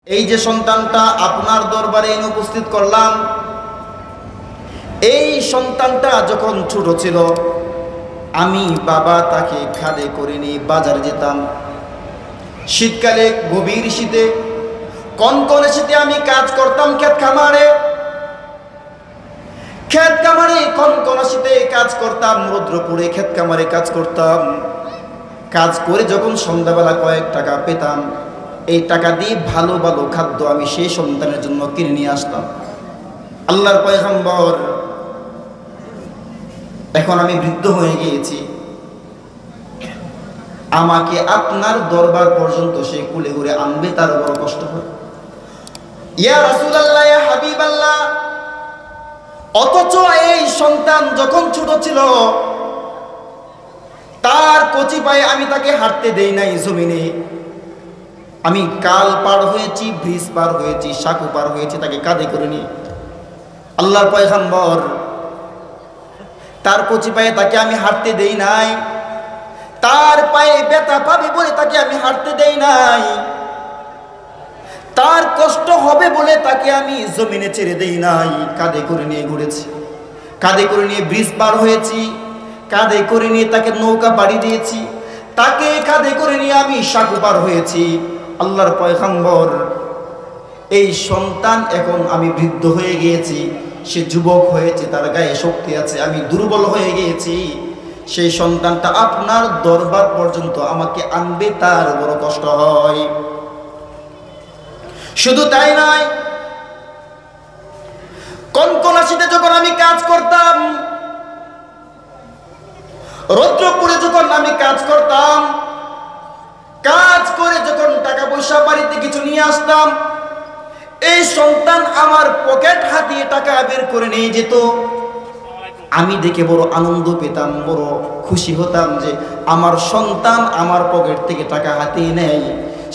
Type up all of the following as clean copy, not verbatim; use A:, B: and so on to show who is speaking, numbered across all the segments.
A: এই যে সন্তানটা আপনার দরবারে এনে উপস্থিত করলাম, এই সন্তানটা যখন ছোট ছিল আমি বাবা তাকে খাদে করে নিয়ে বাজারে যেতাম। শীতকালে গভীর শীতে, কনকনে শীতে আমি কাজ করতাম ক্ষেত খামারে কনকনে শীতে কাজ করতাম, রৌদ্রপুরে ক্ষেত খামারে কাজ করতাম। কাজ করে যখন সন্ধ্যাবেলা কয়েক টাকা পেতাম, এই টাকা দিয়ে ভালো ভালো খাদ্য আমি সেই সন্তানের জন্য কিনে নিয়ে আসতাম। আল্লাহর পয়গম্বর, এখন আমি বৃদ্ধ হয়ে গিয়েছি, আমাকে আপনার দরবার পর্যন্ত সে কুলে ঘুরে আনবে, তার বড় কষ্ট হয়। ইয়া রাসূলুল্লাহ, ইয়া হাবিবাল্লাহ, অথচ এই সন্তান যখন ছোট ছিল তার কচি পায়ে আমি তাকে হাঁটতে দেই নাই জমিনে। আমি কাল পার হয়েছি, ব্রিজ পার হয়েছি, সাঁকো পার হয়েছি তাকে কাঁধে করে নিয়ে। আল্লাহর পয়গম্বর, তার কচি পায়ে তাকে আমি হাঁটতে দেই নাই, তার পায়ে ব্যথা পাবে বলে তাকে আমি হাঁটতে দেই নাই, তার কষ্ট হবে বলে তাকে আমি জমিনে ছেড়ে দেই নাই। কাঁধে করে নিয়ে ঘুরেছি, কাঁধে করে নিয়ে ব্রিজ পার হয়েছি, কাঁধে করে নিয়ে তাকে নৌকা পাড়ি দিয়েছি, তাকে কাঁধে করে নিয়ে আমি সাঁকো পার হয়েছি। আল্লাহর পয়গম্বর, এই সন্তান এখন আমি বৃদ্ধ হয়ে গিয়েছি, সে যুবক হয়েছে, তার গায়ে শক্তি আছে, আমি দুর্বল হয়ে গিয়েছি, সেই সন্তানটা আপনার দরবার পর্যন্ত আমাকে আনবে, তার বড় কষ্ট হয়। শুধু তাই নয়, কনকনা শীতে যখন আমি কাজ করতাম, রৌদ্রপুরে যখন আমি কাজ করতাম, কাজ করে যখন টাকা পয়সা বাড়িতে কিছু নিয়ে আসতাম, এই সন্তান আমার পকেট হাতিয়ে টাকা বের করে নিয়ে যেত। আমি দেখে বড় আনন্দ পেতাম, বড় খুশি হতাম যে আমার সন্তান আমার পকেট থেকে টাকা হাতিয়ে নেয়।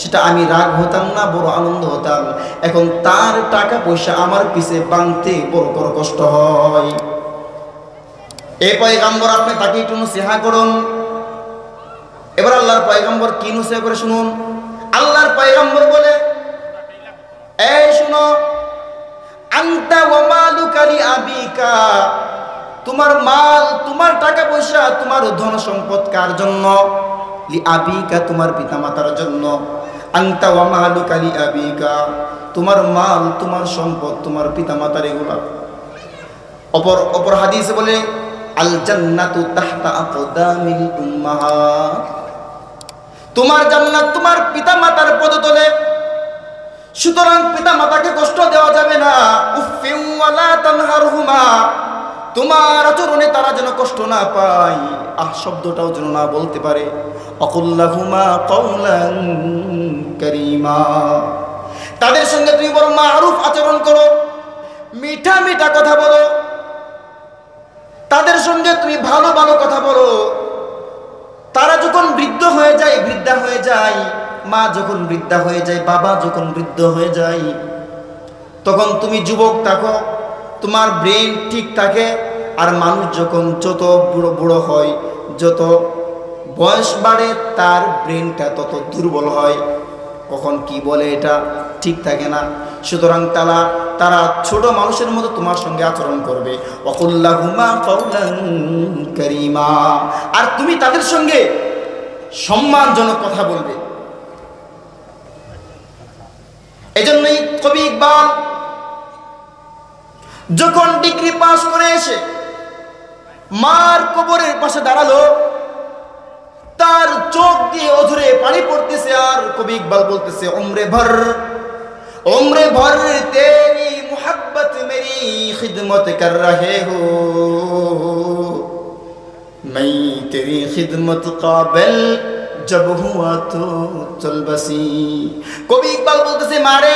A: সেটা আমি রাগ হতাম না, বড় আনন্দ হতাম। এখন তার টাকা পয়সা আমার পিছে বাঁধতে বড় বড় কষ্ট হয়। এই পয়গম্বর, আপনি তাকে একটু নসিহা করুন। এবার আল্লাহর পয়গম্বর কি নসিহা করে শুনুন। আল্লাহর পয়গম্বর বলে, এই শুনো, আনতা ওয়া মালুকা লি আবিকা, তোমার মাল, তোমার টাকা পয়সা, তোমার ধন সম্পদ কার জন্য? লি আবিকা, তোমার পিতামাতার জন্য। আনতা ওয়া মালুকা লি আবিকা, তোমার মাল, তোমার সম্পদ, তোমার পিতামাতার এগুলা। অপর হাদিসে বলে, আল জান্নাতু তাহতা আকদামিল উম্মাহাত, তোমার জান্নাত তোমার পিতামাতার পদতলে। সুতরাং পিতামাতাকে কষ্ট দেওয়া যাবে না। উফিউ ওয়ালা তানহারহুমা, তোমার আচরণে তারা যেন কষ্ট না পায়, শব্দটাও যেন না বলতে পারে। অকুল্লাহুমা কওলান কারীমা, তাদের সঙ্গে তুমি বড় মারুফ আচরণ করো, মিঠা মিঠা কথা বলো, তাদের সঙ্গে তুমি ভালো ভালো কথা বলো। তারা যখন বৃদ্ধ হয়ে যায়, বৃদ্ধা হয়ে যায়, মা যখন বৃদ্ধা হয়ে যায়, বাবা যখন বৃদ্ধ হয়ে যায়, তখন তুমি যুবক থাকো, তোমার ব্রেন ঠিক থাকে। আর মানুষ যখন যত বুড়ো বুড়ো হয়, যত বয়স বাড়ে, তার ব্রেনটা তত দুর্বল হয়, কখন কি বলে এটা ঠিক থাকে না। সুতরাং তারা ছোট মানুষের মতো তোমার সঙ্গে আচরণ করবে। ওয়াকুল্লাহুমা কাওলান কারীমা, আর তুমি তাদের সঙ্গে সম্মানজনক কথা বলবে। এজন্যই কবি ইকবাল যখন ডিগ্রি পাস করে এসে মার কবরের পাশে দাঁড়ালো, তার চোখ দিয়ে অঝরে পানি পড়তেছে, আর কবি ইকবাল বলতেছে, उम्र भर तेरी मोहब्बत मेरी खिदमत कर रहे हो, मैं तेरी खिदमत काबिल जब हुआ तो चल बसी। কবি ইকবাল বলতেছে, মারে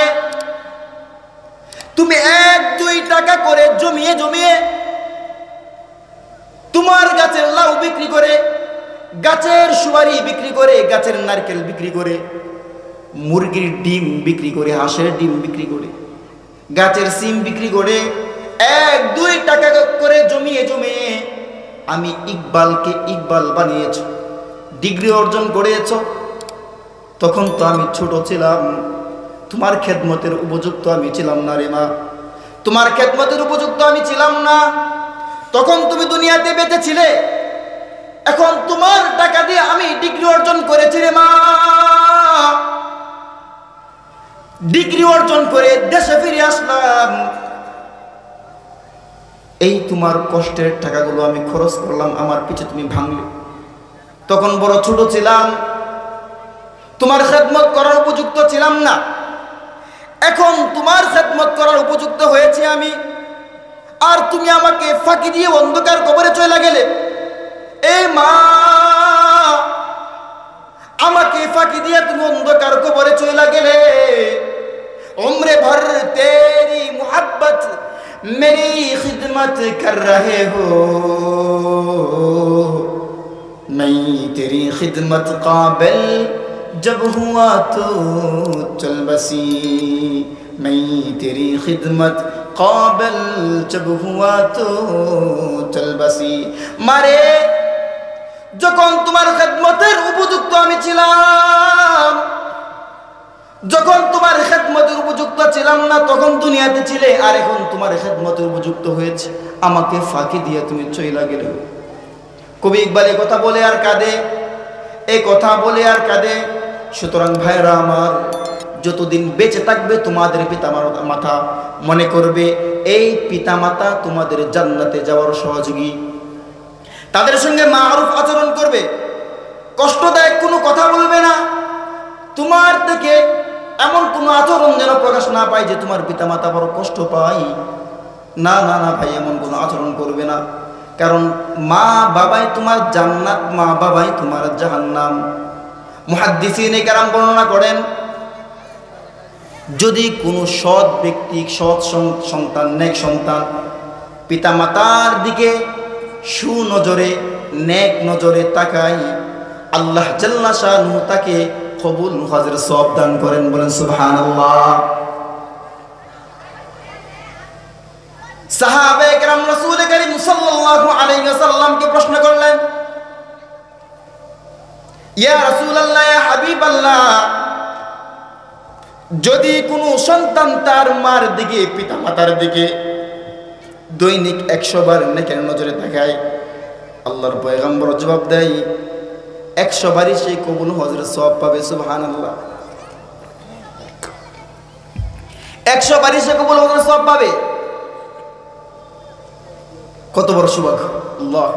A: তুমি 1-2 টাকা করে জমিয়ে জমিয়ে তোমার গাছের লাউ বিক্রি করে, গাছের সুপারি বিক্রি করে, গাছের নারকেল বিক্রি করে, মুরগির ডিম বিক্রি করে, হাঁসের ডিম বিক্রি করে, গাছের সিম বিক্রি করে, 1-2 টাকা করে জমিয়ে জমিয়ে আমি ইকবালকে ইকবাল বানিয়েছ, ডিগ্রি অর্জন করেছ। তখন তো আমি ছোট ছিলাম, তোমার খেদমতের উপযুক্ত আমি ছিলাম না রে মা, তোমার খেদমতের উপযুক্ত আমি ছিলাম না। তখন তুমি দুনিয়াতে বেঁচে ছিলে, এখন তোমার টাকা দিয়ে আমি ডিগ্রি অর্জন করেছি রে মা। ডিগ্রি অর্জন করে দেশে ফিরে আসলাম, এই তোমার কষ্টের টাকাগুলো আমি খরচ করলাম, আমার পিছে তুমি ভাঙলে। তখন বড় ছোট ছিলাম, তোমার খেদমত করার উপযুক্ত ছিলাম না, এখন তোমার খেদমত করার উপযুক্ত হয়েছে আমি, আর তুমি আমাকে ফাঁকি দিয়ে অন্ধকার কবরে চলে গেলে। এ মা, আমাকে ফাঁকি দিয়ে তুমি অন্ধকার কবরে চলে গেলে। उम्र भर तेरी मोहब्बत मेरी खिदमत कर रहे हो, मैं तेरी खिदमत काबिल जब हुआ तो चल बसी, मैं तेरी खिदमत काबिल जब हुआ तो चल बसी। मारे যখন তোমার খেদমতের উপযুক্ত আমি ছিলাম, যখন তোমার খেদমতের উপযুক্ত ছিলাম না তখন দুনিয়াতে ছিলে, আর এখন তোমার খেদমতের উপযুক্ত হয়েছে, আমাকে ফাঁকি দিয়ে তুমি চইলা গেলে। কবি ইকবাল এই কথা বলে আর কাঁদে, এই কথা বলে আর কাঁদে। সুতরাং ভাইরা আমার, যতদিন বেঁচে থাকবে তোমাদের পিতামাতা মনে করবে এই পিতামাতা তোমাদের জান্নাতে যাওয়ার সহযোগী, তাদের সঙ্গে মারুফ আচরণ করবে, কষ্টদায়ক কোনো কথা বলবে না, তোমার থেকে এমন কোনো আচরণ যেন প্রকাশ না পায় যে তোমার পিতামাতা বড় কষ্ট পায়। না না না ভাই, এমন কোনো আচরণ করবে না, কারণ মা বাবাই তোমার জান্নাত, মা বাবাই তোমার জাহান্নাম। মুহাদ্দিসিনে কেরাম বর্ণনা করেন, যদি কোনো সৎ ব্যক্তি, সৎ সন্তান, নেক সন্তান পিতামাতার দিকে সুনজরে, নেক নজরে তাকায়, আল্লাহ জাল্লা শাআনুহু তাকে কবুল হজের সওয়াব দান করেন। বলেন সুবহানাল্লাহ। সাহাবায়ে কেরাম রাসূল করিম সাল্লাল্লাহু আলাইহি ওয়াসাল্লামকে প্রশ্ন করলেন, ইয়া রাসূলুল্লাহ, ইয়া হাবিবাল্লাহ, যদি কোনো সন্তান তার মার দিকে, পিতামাতার দিকে দৈনিক 100 বার নেকের নজরে তাকায়, আল্লাহর পয়গম্বর জবাব দেয় 100 বারই সে কবুল হজের সওয়াব পাবে। সুবহানাল্লাহ। 100 বারই সে কবুল হজের সওয়াব পাবে। কত বড় সৌভাগ্য! আল্লাহ।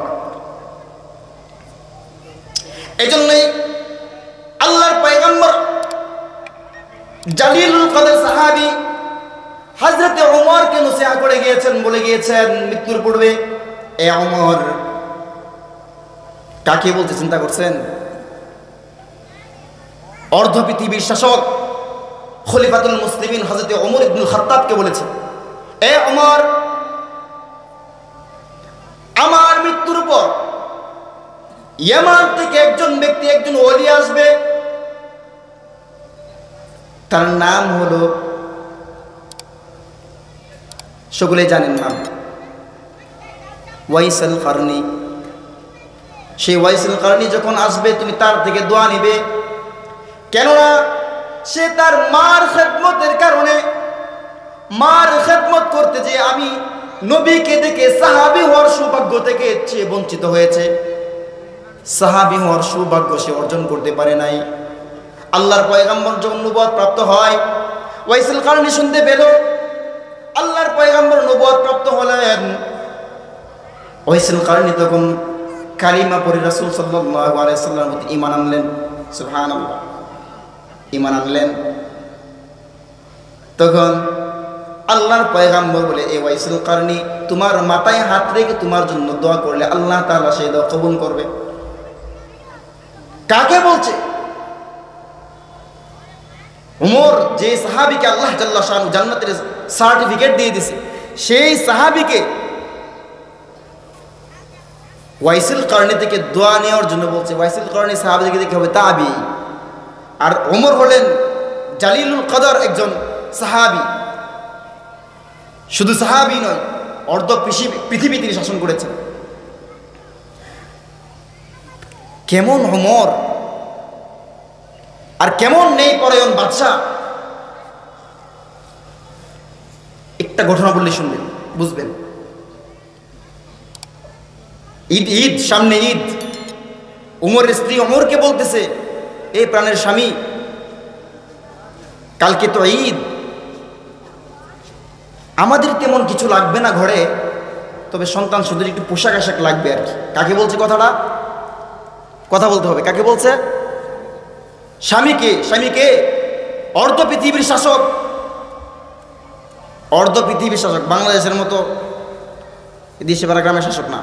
A: এজন্যই আল্লাহর পয়গম্বর জালিলুল কদর সাহাবী হযরতে ওমরকে নসিহত করে গিয়েছেন, বলে গিয়েছেন মৃত্যুর পূর্বে, এ ওমর, কাকে বলতে চিন্তা করছেন? অর্ধ পৃথিবীর শাসক খলিফাতুল মুসলিমিন হযরতে ওমর ইবনুল খাত্তাবকে বলেছে, এ ওমর, আমার মৃত্যুর পর ইয়ামান থেকে একজন ব্যক্তি, একজন ওলি আসবে, তার নাম হলো, সকলে জানেন নাম, ওয়াইসুল কারনী। সেই ওয়াইসুল কারনী যখন আসবে, তুমি তার থেকে দোয়া নিবে, কেননা সে তার মার খেদমতের কারণে, মার খেদমত করতে যে আমি নবীকে দেখে সাহাবী হওয়ার সৌভাগ্য থেকে সে বঞ্চিত হয়েছে, সাহাবী হওয়ার সৌভাগ্য সে অর্জন করতে পারে নাই। আল্লাহর পয়গম্বর যখন নবুয়ত প্রাপ্ত হয়, ওয়াইসুল কারনী শুনতে পেল আল্লাহর পয়গম্বর নবুয়ত প্রাপ্ত হলেন। ওয়াইসুল কারনী তখন কালিমা পড়ে রাসূল সাল্লাল্লাহু আলাইহি ওয়াসাল্লামের প্রতি ঈমান আনলেন। সুবহানাল্লাহ, ঈমান আনলেন। তখন আল্লাহর পয়গম্বর বলে, এ ওয়াইসুল কারনী, তোমার মাথায় হাত রেখে তোমার জন্য দোয়া করলে আল্লাহ তাআলা সেই দোয়া কবুল করবে। কাকে বলছে? ওমর, যে সাহাবীকে আল্লাহ জাল্লা শাআনহু জান্নাতের সার্টিফিকেট দিয়ে দিয়েছে, সেই সাহাবীকে ওয়াইসুল কারনী থেকে দোয়া নেওয়ার জন্য বলছে। ওয়াইসুল কারনী সাহাবীকে দেখে হবে তাবি, আর ওমর হলেন জালিলুল কদর একজন সাহাবী। শুধু সাহাবী নয়, অর্ধ পৃথিবী তিনি শাসন করেছেন। কেমন ওমর, আর কেমন নেই পরায়ণ বাদশা! একটা ঘটনা বললে শুনবেন, বুঝবেন। ঈদ সামনে, ঈদ। উমরের স্ত্রী ওমরকে বলতেছে, এই প্রাণের স্বামী, কালকে তো ঈদ, আমাদের তেমন কিছু লাগবে না ঘরে, তবে সন্তান শুধু একটু পোশাক আশাক লাগবে আর কি। কাকে বলছে কথাটা? কথা বলতে হবে। কাকে বলছে? স্বামীকে। স্বামীকে অর্ধ পৃথিবীর শাসক, অর্ধ পৃথিবীর শাসক, বাংলাদেশের মতো দেশে পাড়া গ্রামের শাসক না।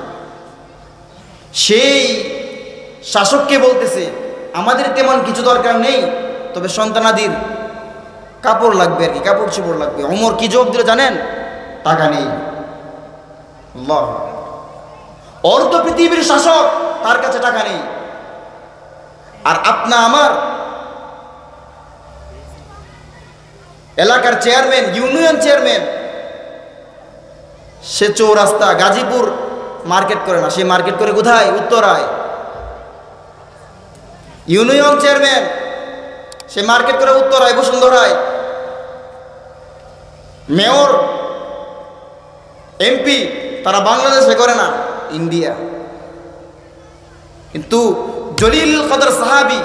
A: সেই শাসককে বলতেছে, আমাদের তেমন কিছু দরকার নেই, তবে সন্তানাদির কাপড় লাগবে আর কি, কাপড় চোপড় লাগবে। ওমর কি জবাব দিল জানেন? টাকা নেই। আল্লাহ, অর্ধ পৃথিবীর শাসক, তার কাছে টাকা নেই। আর আপনা আমার এলাকার চেয়ারম্যান, ইউনিয়ন চেয়ারম্যান, সে চৌরাস্তা গাজীপুর মার্কেট করে না, সে মার্কেট করে কোথায়? উত্তরায়। ইউনিয়ন চেয়ারম্যান সে মার্কেট করে উত্তরায়, বসুন্ধরায়। মেয়র, এমপি তারা বাংলাদেশে করে না, ইন্ডিয়া। কিন্তু জলিল কদর সাহাবী,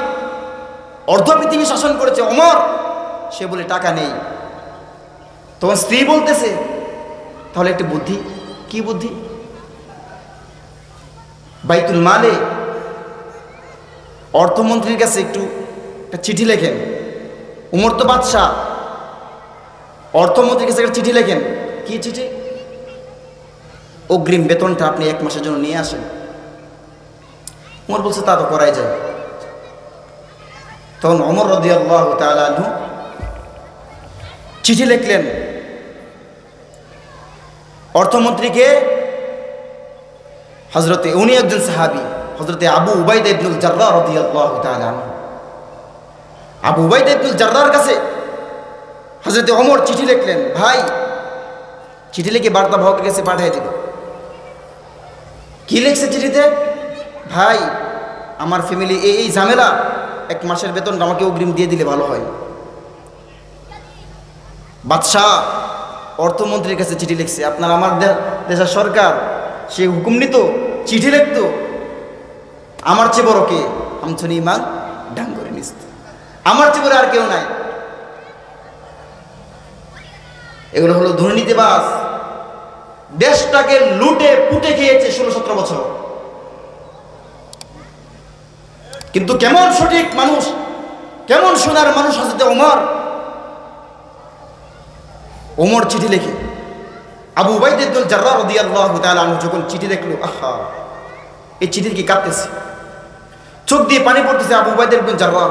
A: অর্ধ পৃথিবী শাসন করেছে ওমর, সে বলে টাকা নেই। তখন স্ত্রী বলতেছে, তাহলে একটি বুদ্ধি। কি বুদ্ধি? বাইতুল মালে অর্থমন্ত্রীর কাছে একটু একটা চিঠি লেখেন। উমর তো বাদশাহ, অর্থমন্ত্রীর কাছে একটা চিঠি লেখেন। কি চিঠি? অগ্রিম বেতনটা আপনি 1 মাসের জন্য নিয়ে আসেন। উমর বলছে, তা তো করাই যায়। তখন ওমর রাদিয়াল্লাহু তাআলা আনহু চিঠি লিখলেন অর্থমন্ত্রীকে। হযরতে, উনি একজন সাহাবী, হযরতে আবু উবাইদা ইবনুল জাররাহ রাদিয়াল্লাহু তাআলা আনহু। আবু উবাইদা ইবনুল জাররাহর কাছে হযরতে ওমর চিঠি লিখলেন। ভাই, চিঠি লিখে বার্তা বাহকের কাছে পাঠিয়ে দিল। কি লিখছে চিঠিতে? ভাই, আমার ফ্যামিলি এই ঝামেলা, 1 মাসের বেতন আমাকে অগ্রিম দিয়ে দিলে ভালো হয়। বাদশাহ অর্থমন্ত্রীর কাছে চিঠি লিখছে। আপনার আমার দেশের সরকার, সে হুকুম নিত, চিঠি লিখত, আমার চেয়ে বড় কে? আমছনি ইমাং ডাং করে নিস, আমার চেয়ে বড় আর কেউ নাই। এগুলো হলো দুর্নীতিবাজ, দেশটাকে লুটে পুটে খেয়েছে 16-17 বছর। কিন্তু কেমন সঠিক মানুষ, কেমন সোনার মানুষ হযরতে ওমর। ওমর চিঠি লেখে। আবু উবাইদা ইবনুল জাররাহ রাদিয়াল্লাহু তাআলা আনহু যখন চিঠি দেখলো, আহা, এই চিঠির কি কাঁপতেছে, চোখ দিয়ে পানি পড়তেছে আবু উবাইদা ইবনুল জাররাহ।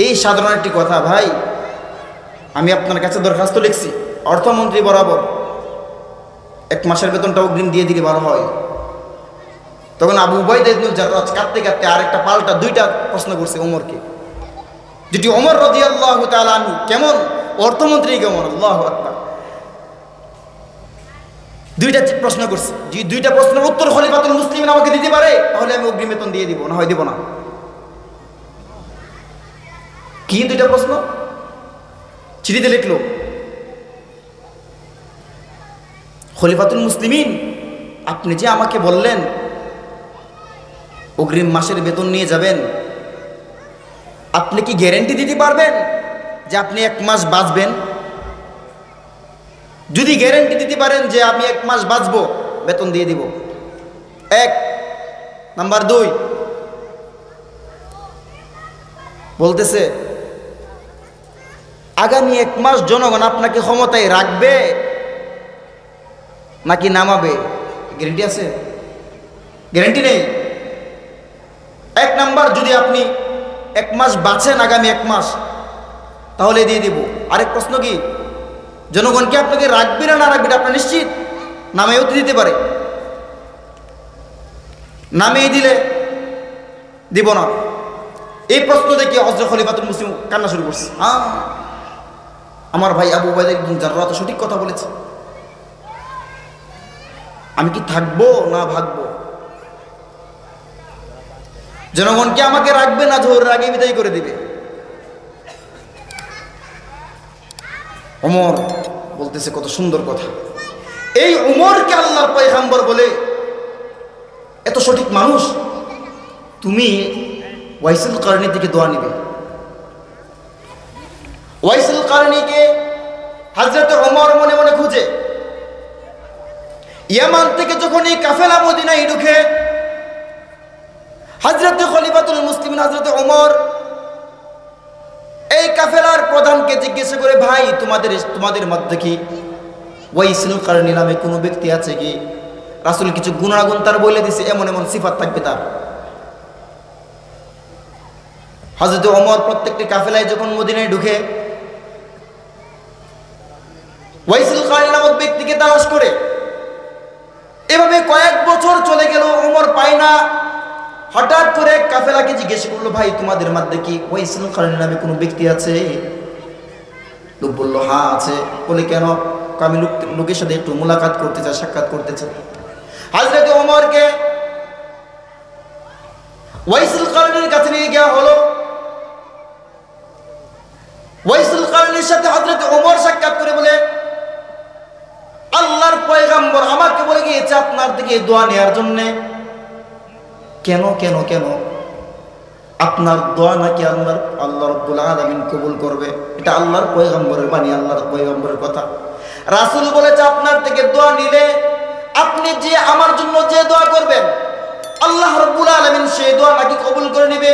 A: এই সাধারণ একটি কথা, ভাই, আমি আপনার কাছে দরখাস্ত লিখছি, অর্থমন্ত্রী বরাবর 1 মাসের বেতনটা অগ্রিম দিয়ে দিলে ভালো হয়। তখন আবু উবাইদা ইবনুল জাররাহ কাঁদতে কাঁদতে আরেকটা পাল্টা 2টা প্রশ্ন করছে ওমরকে, যেটি ওমর রাদিয়াল্লাহু তাআলা আনহু কেমন, অর্থমন্ত্রী কেমন। আল্লাহু আকবার। 2টা প্রশ্ন করছে। যে 2টা প্রশ্নের উত্তর খলিফাতুল মুসলিমিন আমাকে দিতে পারে, তাহলে আমি অগ্রিম বেতন দিয়ে দিব, না হয় দিব না। কি 2টা প্রশ্ন? চিঠিতে লিখলো, খলিফাতুল মুসলিমিন, আপনি যে আমাকে বললেন অগ্রিম মাসের বেতন নিয়ে যাবেন, আপনি কি গ্যারান্টি দিতে পারবেন যে আপনি 1 মাস বাঁচবেন? যদি গ্যারান্টি দিতে পারেন যে আমি 1 মাস বাঁচবো, বেতন দিয়ে দিব। 1 নাম্বার 2 বলতেছে, আগামী 1 মাস জনগণ আপনাকে ক্ষমতায় রাখবে নাকি নামাবে, গ্যারান্টি আছে? গ্যারান্টি নেই। 1 নাম্বার, যদি আপনি 1 মাস বাঁচেন, আগামী 1 মাস, তাহলে দিয়ে দিব। আরেক প্রশ্ন কি, জনগণকে আপনাকে রাখবে না রাখবে আপনার নিশ্চিত? নামেও তো দিতে পারে, নামেই দিলে দিব না। এই প্রশ্ন দেখে হযরত খলিফাতুল মুসলিম কান্না শুরু করছে। আমার ভাই আবু উবাইদা ইবনুল জাররাহ তো সঠিক কথা বলেছে, আমি কি থাকবো না ভাগবো? জনগণকে আমাকে রাখবে না, ধরে আগে বিদায় করে দিবে। ওমর বলতেছে কত সুন্দর কথা, এই ওমরকে আল্লাহর পয়গম্বর বলে এত সঠিক মানুষ, তুমি ওয়াইসুল কারনী থেকে দোয়া নিবে। ওয়াইসুল কারনীকে হযরত ওমর মনে মনে খুঁজে, ইয়ামান থেকে যখন এই কাফেলা মদিনায় ঢুকে, হযরত খলিফাতুল মুসলিমিন হযরত ওমর এই কাফেলার প্রধানকে জিজ্ঞাসা করে, ভাই তোমাদের মধ্যে কি ওয়াইসুল কারনী নামে কোনো ব্যক্তি আছে কি? রাসূল কিছু গুণাগুণ তার বলে দিছে, এমন এমন সিফাত থাকবে তার। হযরত ওমর প্রত্যেকটি কাফেলায় যখন মদিনায় ঢুকে ওয়াইসুল কারনী নামক ব্যক্তিকে তালাশ করে, এভাবে কয়েক বছর চলে গেল, ওমর পায় না। হঠাৎ করে কাফেলাকে জিজ্ঞেস করলো, ভাই তোমাদের মধ্যে কি ওয়াইসুল কারনী নামে কোনো ব্যক্তি আছে? লোক বলল, হ্যাঁ আছে। বলে, কেন? আমি লোকের সাথে একটু মুলাকাত করতে চাই, সাক্ষাৎ করতে চাই। হযরত ওমরকে ওয়াইসুল কারনীর কাছে নিয়ে যাওয়া হলো। ওয়াইসুল কারনীর সাথে হযরত ওমর সাক্ষাৎ করে বলে, আল্লাহর পয়গম্বর আমাকে বলে গিয়েছে আপনার দিকে দোয়া নেওয়ার জন্য। কেন কেন কেন? আপনার দোয়া নাকি আল্লাহ রাব্বুল আলামিন কবুল করবে। এটা আল্লাহর পয়গম্বরের বাণী, আল্লাহর পয়গম্বরের কথা। রাসূল বলেছে আপনার থেকে দোয়া নিলে আপনি যে আমার জন্য যে দোয়া করবেন, আল্লাহ রাব্বুল আলামিন সেই দোয়া নাকি কবুল করে নেবে।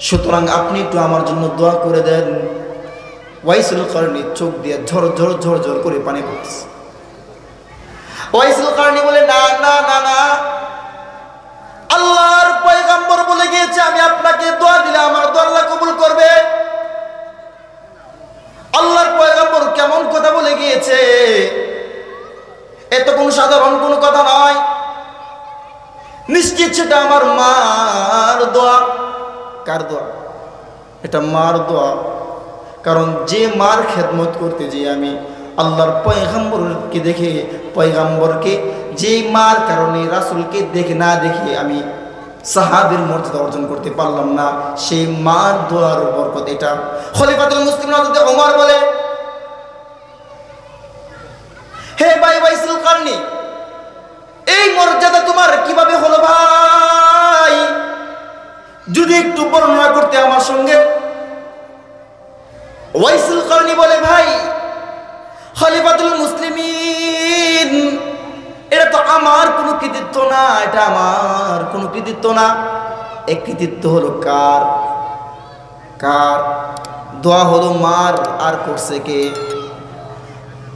A: সুতরাং আপনি একটু আমার জন্য দোয়া করে দেন। ওয়াইসুল কারনী চোখ দিয়ে ঝর ঝর ঝর ঝর করে পানি পড়তেছে। ওয়াইসুল কারনী বলে, না না না না, আল্লাহর পয়গম্বর বলে গিয়েছে আমি আপনাকে দোয়া দিলে আমার দোয়া আল্লাহ কবুল করবে। আল্লাহর পয়গম্বর কেমন কথা বলে গিয়েছে, এত কোন সাধারণ কোনো কথা নয়। নিশ্চিত সেটা আমার মার দোয়া। কার দোয়া? এটা মার দোয়া। কারণ যে মার খেদমত করতে যে আমি আল্লাহর পয়গম্বরকে দেখে, পয়গম্বরকে যে মার কারণে রাসূলকে দেখে না দেখে আমি সাহাবীর মর্যাদা অর্জন করতে পারলাম না, সেই মার দোয়ার বরকত এটা। খলিফাতুল মুসলিমিন হযরত ওমর বলে, হে ভাই ওয়াইসুল কারনী, এই মর্যাদা তোমার কিভাবে হলো ভাই? যদি একটু বর্ণনা করতে আমার সঙ্গে। ওয়াইসুল কারনী বলে, ভাই খলিফাতুল মুসলিমিন, এটা তো আমার কোনো কৃতিত্ব না, এটা আমার কোনো কৃতিত্ব না। এক কৃতিত্ব হলো কার? কার? দোয়া হলো মার। আর করছে কে?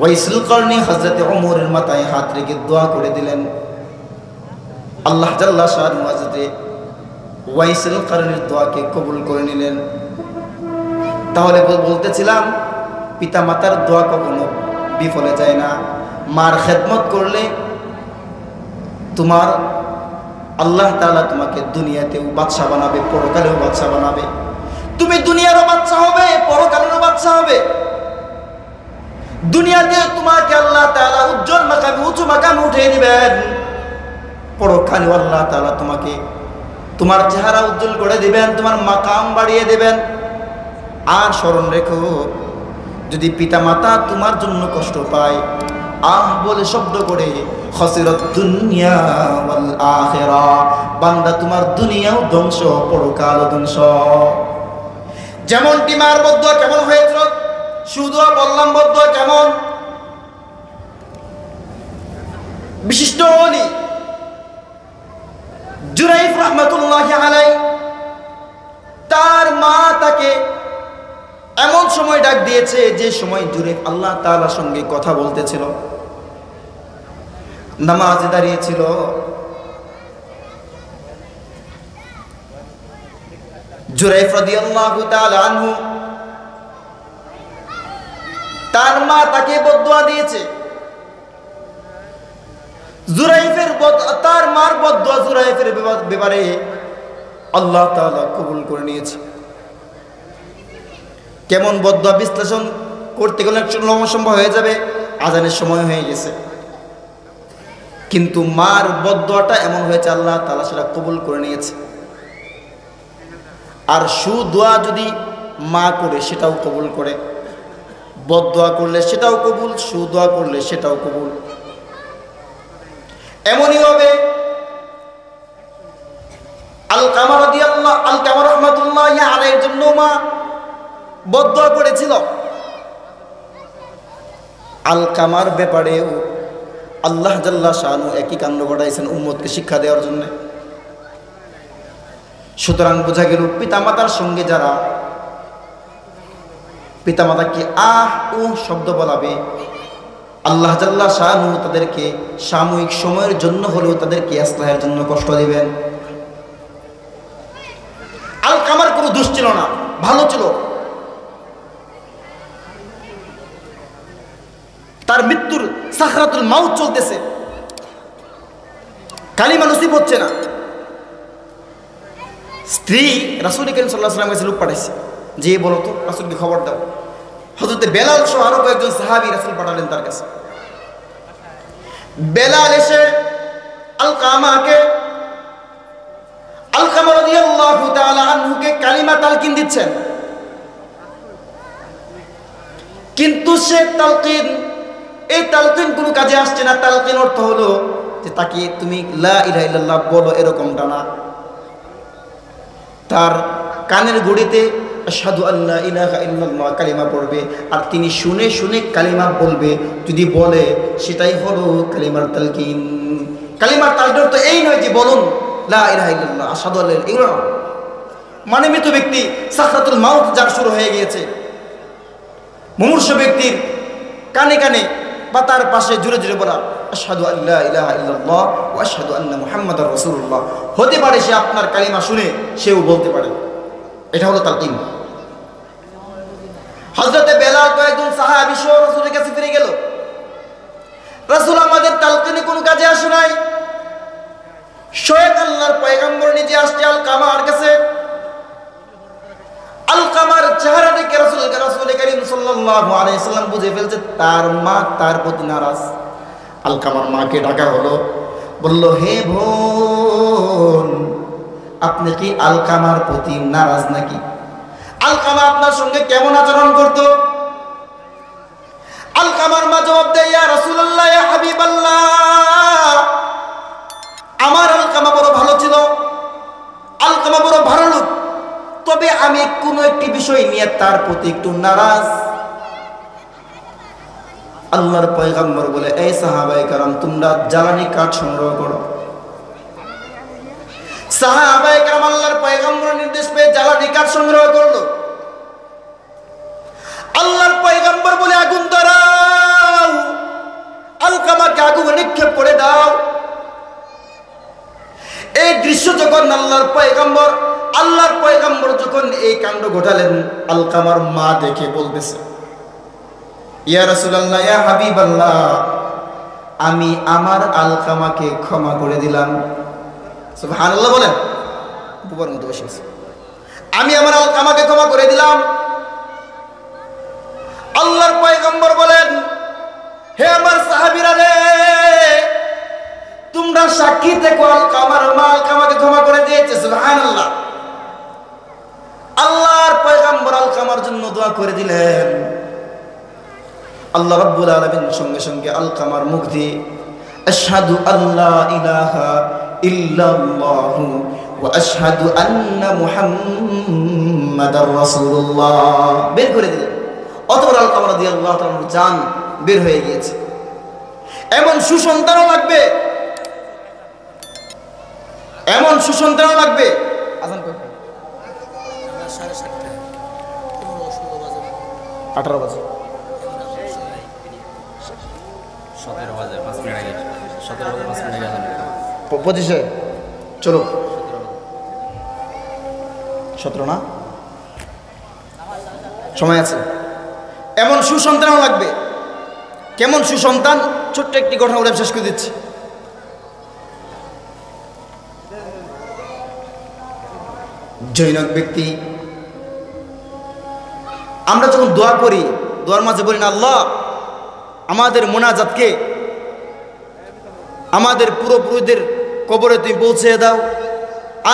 A: ওয়াইসুল কারনী হযরত ওমরের মাথায় হাত রেখে দোয়া করে দিলেন। আল্লাহ জাল্লা শাআনুহু হযরত ওয়াইসুল কারনীর দোয়াকে কবুল করে নিলেন। তাহলে বলতেছিলাম, পিতা মাতার দোয়া কখনো বিফলে যায় না। মার খেদমত করলে তোমার আল্লাহ তাআলা তোমাকে দুনিয়াতেও বাদশা বানাবে, পরকালেও বাদশা বানাবে। তুমি দুনিয়ারও বাদশা হবে, পরকালেরও বাদশা হবে। দুনিয়াতে তোমাকে আল্লাহ তাআলা উজ্জ্বল মাকামে, উঁচু মাকামে উঠিয়ে দিবেন। পরকালেও আল্লাহ তাআলা তোমাকে তোমার চেহারা উজ্জ্বল করে দিবেন, তোমার মাকাম বাড়িয়ে দিবেন। আর স্মরণ রেখো, যদি পিতা মাতা তোমার জন্য কষ্ট পায়, আহ বলে শব্দ করে, খসিরাত দুনিয়া ওয়াল আখিরাহ, বান্দা তোমার দুনিয়াও ধ্বংস, পরকালও ধ্বংস। যেমনটি মার বদদুয়া কেমন হয়েছিল, সুদুয়া বললাম বদদুয়া কেমন। বিশিষ্ট ওলি জুরাইফ রাহমাতুল্লাহি আলাইহি, তার মা তাকে এমন সময় ডাক দিয়েছে যে সময় জুরাইফ আল্লাহ তাআলার সঙ্গে কথা বলতেছিল, নামাজে দাঁড়িয়েছিল। জুরাইফ রাদিয়াল্লাহু তাআলা আনহু, তার মা তাকে বদদুয়া দিয়েছে। তার মার বদদুয়া জুরাইফের ব্যাপারে আল্লাহ তাআলা কবুল করে নিয়েছে। কেমন বদদুয়া বিশ্লেষণ করতে গেলে লম্বা হয়ে যাবে, আজানের সময় হয়ে গেছে। কিন্তু মার বদদুয়াটা এমন হয়েছে, আল্লাহ তাআলা সেটা কবুল করে নিয়েছে। আর সুদুয়া যদি মা করে সেটাও কবুল করে। বদদোয়া করলে সেটাও কবুল, সুদোয়া করলে সেটাও কবুল। এমনই হবে আলকামা রাহমাতুল্লাহি আলাইহির জন্য মা বদদোয়া করেছিল। আলকামার ব্যাপারেও আল্লাহ জাল্লা শানু একই কাণ্ড ঘটাইছেন উম্মতকে শিক্ষা দেওয়ার জন্য। সুতরাং বোঝা গেল পিতামাতার সঙ্গে যারা পিতামাতাকে আহ উ শব্দ বলাবে, আল্লাহ জাল্লা শানু তাদেরকে সাময়িক সময়ের জন্য হলেও তাদেরকে ইসলাহের জন্য কষ্ট দিবেন। আলকামার কোনো দোষ ছিল না, ভালো ছিল। তার মৃত্যুর সাকরাতুল মাউত চলতেছে, কালিমা নসিব হচ্ছে না। স্ত্রী রাসূল করিম সাল্লাল্লাহু আলাইহি ওয়াসাল্লামের কাছে লোক পাঠাইছে, যে বলো তো রাসূলকে খবর দাও। হযরত বেলাল সহ আরো কয়েকজন সাহাবী রাসূল পাঠালেন তার কাছে। বেলাল এসে আলকামা রাদিয়াল্লাহু তাআলা আনহুকে কালিমা তালকিন দিচ্ছেন, কিন্তু সে তালকিন, এই তালকিন কোনো কাজে আসছে না। তালকিন অর্থ হলো যে তাকে তুমি লা ইলাহা ইল্লাল্লাহ বলো, এরকমটা না। তার কানের গড়িতে আশহাদু আল্লা ইলাহা ইল্লাল্লাহ কালিমা পড়বে, আর তিনি শুনে শুনে কালিমা বলবে। যদি বলে সেটাই হলো কালিমার তালকিন। কালিমার তালকিন তো এই নয় যে বলুন লা ইলাহা ইল্লাল্লাহ আশহাদু আল্লা, এগুলো না। মানে মৃত ব্যক্তি সাকরাতুল মাউত যার শুরু হয়ে গিয়েছে, মুমূর্ষু ব্যক্তির কানে কানে বা তার পাশে জুড়ে জুড়ে বলা আশহাদু আল্লা ইলাহা ইল্লাল্লাহ ওয়া আশহাদু আন্না মুহাম্মাদার রাসূলুল্লাহ। হতে পারে সে আপনার কালিমা শুনে সেও বলতে পারে, এটা হলো তালকিন। হযরতে বেলাল কয়েকজন সাহাবী সহ রাসূলের কাছে ফিরে গেল, রাসূল আমাদের তালকিনে কোনো কাজে আসে নাই। স্বয়ং আল্লাহর পয়গম্বর নিজে আসছে আলকামার কাছে। আলকামার চেহারা দেখে রাসূল করিম সাল্লাল্লাহু আলাইহি ওয়াসাল্লাম বুঝে ফেলছে তার মা তার প্রতি নারাজ। আলকামার মাকে ডাকা হলো, বলল হে বোন, আপনি কি আলকামার প্রতি নারাজ নাকি? আলকামা আপনার সঙ্গে কেমন আচরণ করত? আলকামার মা জবাব দেয়, ইয়া রাসূলুল্লাহ, ইয়া হাবিবাল্লাহ, আমার আলকামা বড় ভালো ছিল, আলকামা বড় ভালো লোক, তবে আমি কোনো একটি বিষয় নিয়ে তার প্রতি একটু নারাজ। আল্লাহর পয়গম্বর বলে, এই সাহাবায়ে কেরাম, তোমরা জ্বালানি কাঠ সংগ্রহ করো। সাহাবায়ে কেরাম আল্লাহর পয়গম্বরের নির্দেশ পেয়ে জ্বালানি কাঠ সংগ্রহ করলো। আল্লাহর পয়গম্বর বলে, আগুন ধরাও, আলকামাকে আগুনে নিক্ষেপ করে দাও। এই দৃশ্য যখন আল্লাহর পয়গম্বর যখন এই কাণ্ড ঘটালেন, আলকামার মা দেখে বলতেছে, ইয়া রাসূলুল্লাহ, ইয়া হাবিবাল্লাহ, আমি আমার আলকামাকে ক্ষমা করে দিলাম। সুবহানাল্লাহ বলেন, বুবার মতো বসে আছে। আমি আমার আলকামাকে ক্ষমা করে দিলাম। আল্লাহর পয়গম্বর বলেন, হে আমার সাহাবীরা রে, তোমরা সাক্ষী দেখো, আলকামার মা আলকামাকে ক্ষমা করে দিয়েছে। সুবহানাল্লাহ। আল্লাহর পয়গম্বর আলকামার জন্য দোয়া করে দিলেন। আল্লাহ রাব্বুল আলামিন সঙ্গে সঙ্গে আলকামার মুখ দিয়ে আশহাদু আল্লা ইলাহা ইল্লাল্লাহ ওয়া আশহাদু আন্না মুহাম্মাদার রাসূলুল্লাহ বের করে দিলেন। অতঃপর আলকামা রাদিয়াল্লাহু তাআলার জান বের হয়ে গিয়েছে। এমন সুসন্তানও লাগবে, এমন সুসন্তানও লাগবে। আজান কই? 18 বাজে,
B: 17 বাজে 5 মিনিট আগে, 17 বাজে 5 মিনিট আগে,
A: 25-এ চলো, 17 না, সময় আছে। এমন সুসন্তানও লাগবে। কেমন সুসন্তান? ছোট্ট একটি ঘটনা বলে শেষ করে দিচ্ছি। জৈনক ব্যক্তি, আমরা যখন দোয়া করি, দোয়ার মাঝে বলি না, আল্লাহ আমাদের মোনাজাতকে আমাদের পূর্বপুরুষদের কবরে তুমি পৌঁছে দাও,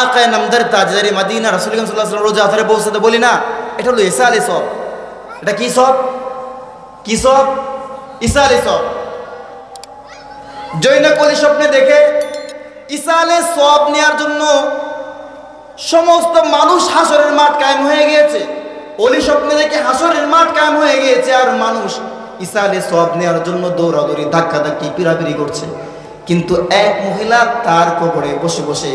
A: আকায়ে নামদার তাজদারি মদিনা রাসূলুল্লাহ সাল্লাল্লাহু আলাইহি ওয়াসাল্লাম রোজা আথারে পৌঁছে দাও, বলি না? এটা হলো ইসালে সব। এটা কি সব? কি সব? ঈসা আলাইহিস সওয়াব। জৈনক ওলি স্বপ্নে দেখে ঈসা আলাইহিস সওয়াব নেওয়ার জন্য সমস্ত মানুষ হাসরের মাঠ কায়েম হয়ে গিয়েছে। ওলি স্বপ্নে দেখে হাসরের মাঠ কায়েম হয়ে গিয়েছে, আর মানুষ ঈসা আলাইহিস সওয়াব নেওয়ার জন্য দৌড়াদৌড়ি ধাক্কাধাক্কি পিরাপিরি করছে। কিন্তু এক মহিলা তার কবরে বসে বসে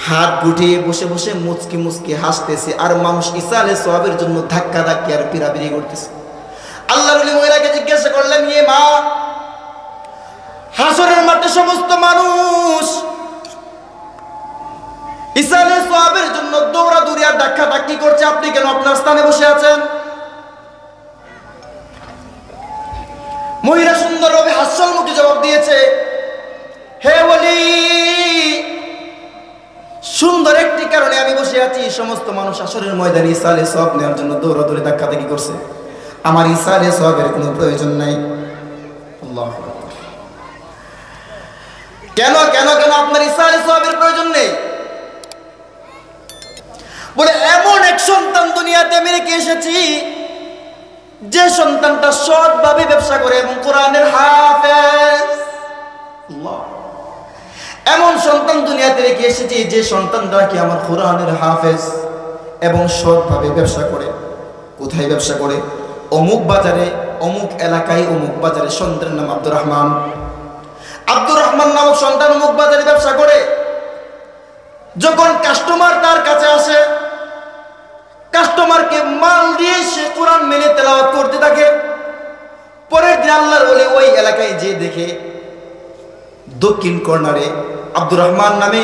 A: হাত গুটিয়ে বসে বসে মুচকি মুচকি হাসতেছে, আর মানুষ ঈসা আলাইহিস সওয়াবের জন্য ধাক্কাধাক্কি আর পিরাপিরি করতেছে। আল্লাহর ওলি মহিলাকে জিজ্ঞাসা করলেন, ইয়ে মা, হাসরের মাঠে সমস্ত মানুষ ঈসা আলাইহিস সওয়াবের জন্য দৌড়াদৌড়ি আর ধাক্কাধাক্কি করছে, আপনি কেন আপনার স্থানে বসে আছেন? মহিলা সুন্দরভাবে হাস্যমুখে জবাব দিয়েছে, হে ওলি, সুন্দর একটি কারণে আমি বসে আছি। সমস্ত মানুষ হাসরের ময়দানে ঈসা আলাইহিস সওয়াব নেওয়ার জন্য দৌড়াদৌড়ি ধাক্কাধাক্কি করছে, আমার ঈসা আলাইহিস সওয়াবের কোনো প্রয়োজন নাই। আল্লাহু আকবার। কেন কেন কেন আপনার ঈসা আলাইহিস সওয়াবের প্রয়োজন নেই? বলে, এমন এক সন্তান দুনিয়াতে আমি রেখে এসেছি যে সন্তানটা সৎভাবে ব্যবসা করে এবং কোরআনের হাফেজ। আল্লাহ, এমন সন্তান দুনিয়াতে রেখে এসেছি যে সন্তানটা কি আমার কোরআনের হাফেজ এবং সৎভাবে ব্যবসা করে। কোথায় ব্যবসা করে? অমুক বাজারে, অমুক এলাকায়, অমুক বাজারে। সন্তানের নাম আব্দুর রহমান। আব্দুর রহমান নামক সন্তান অমুক বাজারে ব্যবসা করে। যখন কাস্টমার তার কাছে আসে, কাস্টমারকে মাল দিয়ে সে কোরআন মেনে তেলাওয়াত করতে থাকে। পরের দিন আল্লাহর ওলি ওই এলাকায় যে দেখে দক্ষিণ কর্নারে আব্দুর রহমান নামে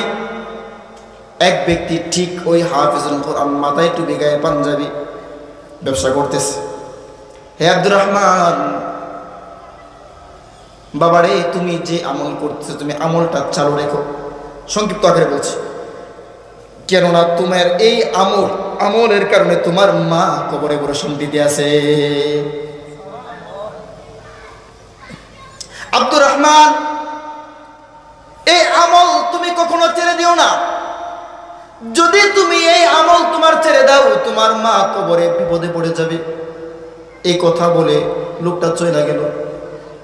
A: এক ব্যক্তি ঠিক ওই হাফিজুল কোরআন, মাথায় টুপি, গায়ে পাঞ্জাবি, ব্যবসা করতেছে। হে আব্দুর রহমান, বাবারে, তুমি যে আমল করতেছো তুমি আমলটা চালু রেখো। সংক্ষিপ্ত আকারে বলছি, কেননা তোমার এই আমলের কারণে তোমার মা কবরে বড় শান্তিতে আছে। আব্দুর রহমান, এই আমল তুমি কখনো ছেড়ে দিও না। যদি তুমি এই আমল তোমার ছেড়ে দাও, তোমার মা কবরে বিপদে পড়ে যাবে। এই কথা বলে লোকটা চলে গেল।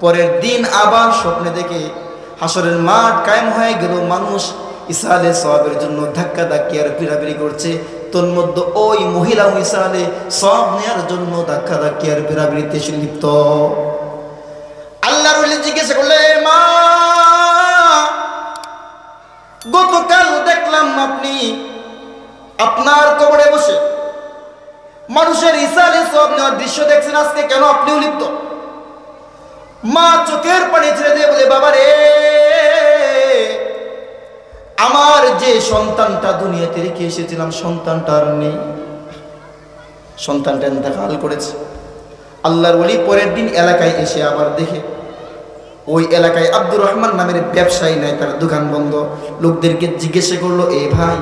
A: পরের দিন আবার স্বপ্নে দেখে হাসরের মাঠ কায়েম হয়ে গেল, মানুষ ঈসা আলাইহিস সওয়াবের জন্য ধাক্কাধাক্কি আর পিরাপিরি করছে। তোর মধ্যে ওই মহিলা ঈসা আলাইহিস সওয়াব নেওয়ার জন্য ধাক্কাধাক্কি আর পিরাপিরিতে লিপ্ত। আল্লাহর ওলি জিজ্ঞাসা করলে, মা, গতকাল দেখলাম আপনি আপনার কবরে বসে মানুষের ঈসা আলাইহিস সওয়াব নেওয়ার দৃশ্য দেখছেন, আজকে কেন আপনিও লিপ্ত? মা চোখের পানি ছেড়ে দিয়ে বলে, বাবা রে, আমার যে সন্তানটা দুনিয়াতে রেখে এসেছিলাম সন্তানটা আর নেই, সন্তানটা ইন্তেকাল করেছে। আল্লাহর ওলি পরের দিন এলাকায় এসে আবার দেখে ওই এলাকায় আব্দুর রহমান নামের ব্যবসায়ী নাই, তার দোকান বন্ধ। লোকদেরকে জিজ্ঞাসা করলো, এ ভাই,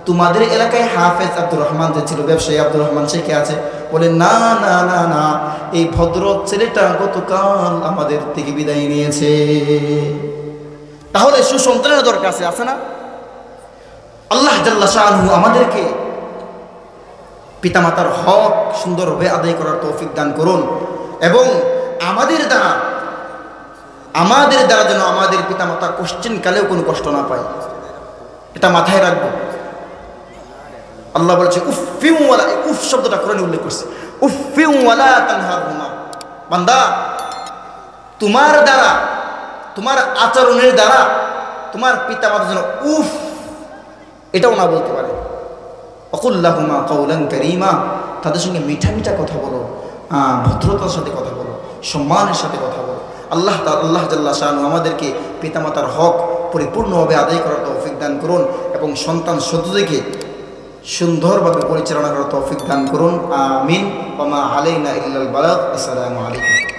A: তোমাদের এলাকায় হাফেজ আব্দুর রহমান যে ছিল, ব্যবসায়ী আব্দুর রহমান, সে কে আছে? বলে, না না না না, এই ভদ্র ছেলেটা গতকাল আমাদের থেকে বিদায় নিয়েছে। তাহলে সুসন্তানের দরকার আছে না? আল্লাহ জাল্লা শাআনহু আমাদেরকে পিতামাতার হক সুন্দরভাবে আদায় করার তৌফিক দান করুন, এবং আমাদের দ্বারা যেন আমাদের পিতামাতা কোশ্চিন কালেও কোনো কষ্ট না পায়, এটা মাথায় রাখবো। আল্লাহ বলছে, উফফিউ ওয়ালা, উফ শব্দটা কোরআনে উল্লেখ করছে, উফফিউ ওয়ালা তানহারহুমা। বান্দা, তোমার দ্বারা, তোমার আচরণের দ্বারা তোমার পিতামাতা যেন উফ এটাও না বলতে পারে। অকুল লাহুমা কাওলান কারীমা, তাদের সঙ্গে মিঠা মিঠা কথা বলো, ভদ্রতার সাথে কথা বলো, সম্মানের সাথে কথা বলো। আল্লাহ জাল্লা শাআনহু আমাদেরকে পিতামাতার হক পরিপূর্ণভাবে আদায় করার তৌফিক দান করুন, এবং সন্তান সন্ততিকে সুন্দরভাবে পরিচালনা করার তৌফিক দান করুন। আমিন। ওয়া মা আলাইনা ইল্লাল বালাগ। আসসালামু আলাইকুম।